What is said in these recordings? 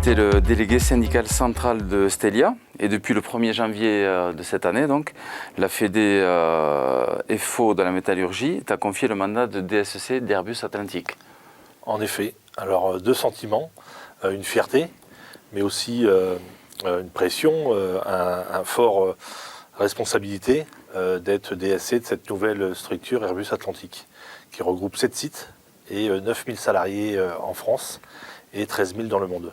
été le délégué syndical central de Stelia et depuis le 1er janvier de cette année, donc, la Fédé FO de la métallurgie t'a confié le mandat de DSC d'Airbus Atlantique. En effet, alors deux sentiments, une fierté, mais aussi une pression, un fort responsabilité d'être DSC de cette nouvelle structure Airbus Atlantique, qui regroupe 7 sites et 9000 salariés en France et 13 000 dans le monde.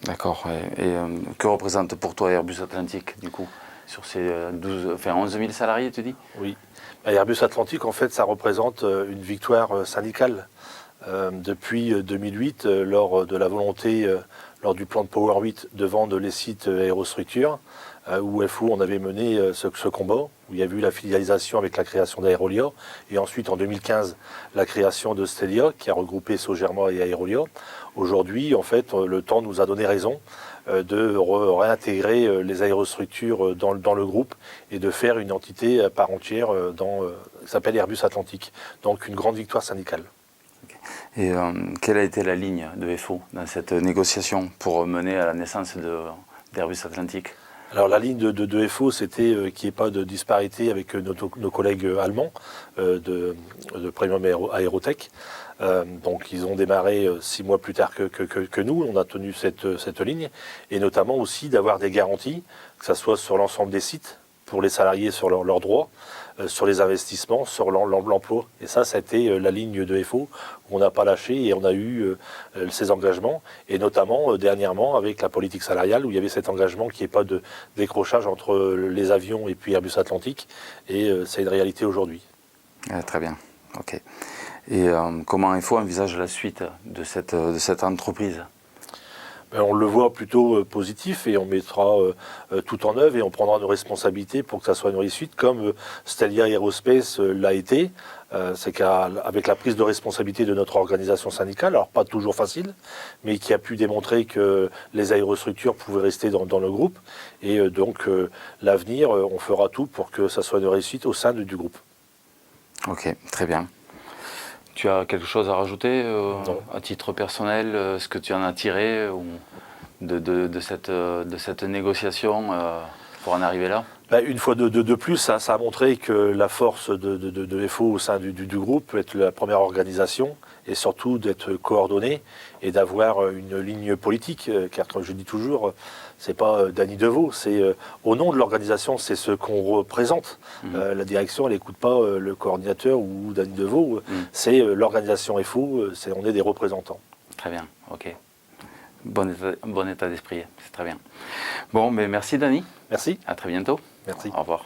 D'accord. Et que représente pour toi Airbus Atlantique, du coup, sur ces 11 000 salariés, tu dis? Oui. Airbus Atlantique, en fait, ça représente une victoire syndicale. Depuis 2008, lors de la volonté, lors du plan de Power 8, de vendre les sites aérostructures, où FO on avait mené ce combat, où il y a eu la filialisation avec la création d'Aerolia, et ensuite en 2015, la création de Stelia, qui a regroupé Sogerma et Aerolia. Aujourd'hui, en fait, le temps nous a donné raison de réintégrer les aérostructures dans le groupe et de faire une entité à part entière qui s'appelle Airbus Atlantique. Donc une grande victoire syndicale. Et quelle a été la ligne de FO dans cette négociation pour mener à la naissance d'Airbus Atlantique? Alors la ligne de FO, c'était qu'il n'y ait pas de disparité avec nos collègues allemands de Premium Aerotech. Donc ils ont démarré 6 mois plus tard que nous, on a tenu cette ligne, et notamment aussi d'avoir des garanties, que ce soit sur l'ensemble des sites, pour les salariés sur leurs droits, sur les investissements, sur l'emploi. Et ça a été la ligne de FO où on n'a pas lâché et on a eu ces engagements. Et notamment, dernièrement, avec la politique salariale, où il y avait cet engagement qu'il n'y ait pas de décrochage entre les avions et puis Airbus Atlantique. Et c'est une réalité aujourd'hui. Très bien, ok. Et comment FO envisage la suite de cette entreprise? On le voit plutôt positif et on mettra tout en œuvre et on prendra nos responsabilités pour que ça soit une réussite comme Stelia Aerospace l'a été. C'est qu'avec la prise de responsabilité de notre organisation syndicale, alors pas toujours facile, mais qui a pu démontrer que les aérostructures pouvaient rester dans le groupe. Et donc l'avenir, on fera tout pour que ça soit une réussite au sein du groupe. Ok, très bien. Tu as quelque chose à rajouter à titre personnel, ce que tu en as tiré de cette négociation pour en arriver là? Une fois de plus, ça a montré que la force de FO au sein du groupe peut être la première organisation et surtout d'être coordonné et d'avoir une ligne politique. Car comme je dis toujours, c'est pas Danny Deveau, c'est au nom de l'organisation, c'est ce qu'on représente. La direction, elle n'écoute pas le coordinateur ou Danny Deveau, c'est l'organisation FO, on est des représentants. Très bien, ok. Bon état d'esprit, c'est très bien. Bon, mais merci Danny. Merci. À très bientôt. Merci. Au revoir.